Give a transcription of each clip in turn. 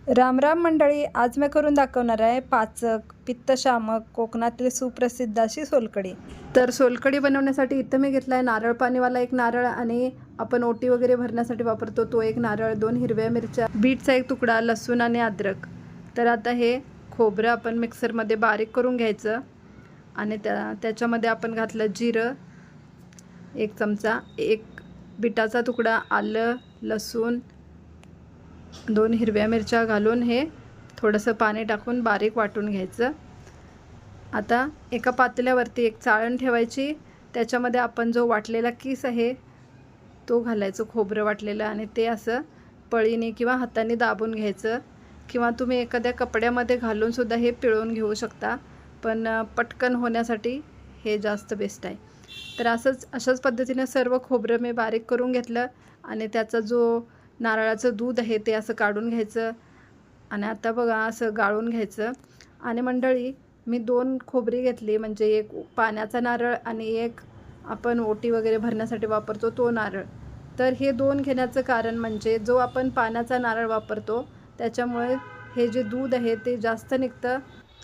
राम राम मंडळी, आज मी करून दाखवणार आहे पाचक पित्तशामक कोकणातील सुप्रसिद्ध अशी सोलकढी। तर सोलकढी बनवण्यासाठी इथं मी घेतला आहे नारळ पाणीवाला एक नारळ आणि आपण ओटी वगैरे भरण्यासाठी वापरतो तो एक नारळ, 2 हिरव्या मिरच्या, बीटचा एक तुकडा, लसूण आणि अद्रक। तर आता हे खोबरं आपण मिक्सरमध्ये बारीक करून घ्यायचं आणि त्याच्यामध्ये आपण घातलं जिरं 1 चमचा, 1 बीटाचा तुकडा, आलं, लसूण, 2 हिरव्या मिरच्या घालून हे थोडंसं पाणी टाकून बारीक वाटून घ्यायचं। आता एका पातेल्यावरती एक चाळण ठेवायची, त्याच्यामध्ये आपण जो वाटलेला किस आहे तो घालायचं, खोबरं वाटलेलं, आणि ते असं पळीने किंवा हाताने दाबून घ्यायचं, किंवा तुम्ही एखाद्या कपड्यामध्ये घालून सुद्धा हे पिळून घेऊ शकता, पण पटकन होण्यासाठी हे जास्त बेस्ट आहे। तर अशाच पद्धतीने सर्व खोबरं मी बारीक करून घेतलं आणि त्याचा जो नारळाचं दूध आहे ते असं काढून घ्यायचं आणि आता बघा असं गाळून घ्यायचं। आणि मंडळी मी 2 खोबरी घेतली, म्हणजे एक पाण्याचा नारळ आणि एक आपण ओटी वगैरे भरण्यासाठी वापरतो तो नारळ। तर हे 2 घेण्याचं कारण म्हणजे जो आपण पाण्याचा नारळ वापरतो त्याच्यामुळे हे जे दूध आहे ते जास्त निघतं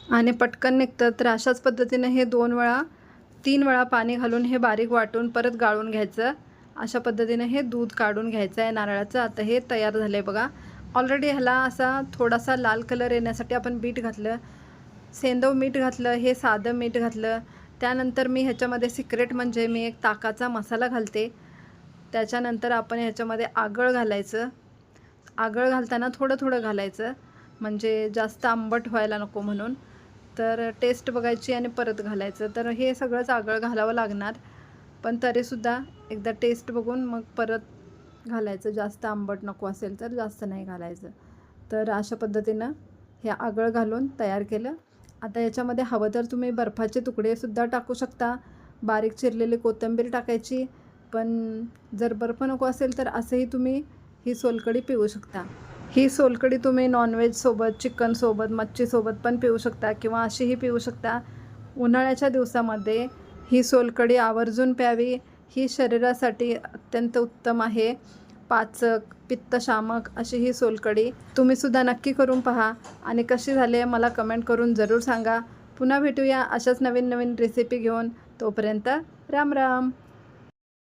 आणि पटकन निघतं। तर अशाच पद्धतीने हे 3 वेळा पाणी घालून हे बारीक वाटून परत गाळून घ्यायचं। अशा पद्धतीने हे दूध काढून घ्यायचं आहे नारळाचं। आता हे तयार झालं आहे बघा। ऑलरेडी ह्याला असा थोडासा लाल कलर येण्यासाठी आपण बीट घातलं, सेंदव मीठ घातलं, हे साधं मीठ घातलं। त्यानंतर मी ह्याच्यामध्ये सिक्रेट म्हणजे मी एक ताकाचा मसाला घालते। त्याच्यानंतर आपण ह्याच्यामध्ये आगळ घालायचं। आगळ घालताना थोडं थोडं घालायचं, म्हणजे जास्त आंबट व्हायला नको म्हणून। तर टेस्ट बघायची आणि परत घालायचं। तर हे सगळंच आगळ घालावं लागणार, पण तरीसुद्धा एकदा टेस्ट बघून मग परत घालायचं, जास्त आंबट नको असेल तर जास्त नाही घालायचं। तर अशा पद्धतीनं हे आगळ घालून तयार केलं। आता याच्यामध्ये हवं तर तुम्ही बर्फाचे तुकडेसुद्धा टाकू शकता, बारीक चिरलेली कोथिंबीर टाकायची, पण जर बर्फ नको असेल तर असंही तुम्ही ही सोलकढी पिऊ शकता। ही सोलकढी तुम्ही नॉनव्हेजसोबत, चिकनसोबत, मच्छीसोबत पण पिऊ शकता किंवा अशीही पिऊ शकता। उन्हाळ्याच्या दिवसामध्ये ही सोलकढी आवर्जून प्यावी, ही शरीरासाठी अत्यंत उत्तम आहे। पाचक पित्तशामक अशी ही सोलकढी तुम्हीसुद्धा नक्की करून पहा आणि कशी झाली मला कमेंट करून जरूर सांगा। पुन्हा भेटूया अशाच नवीन नवीन रेसिपी घेऊन, तोपर्यंत राम राम।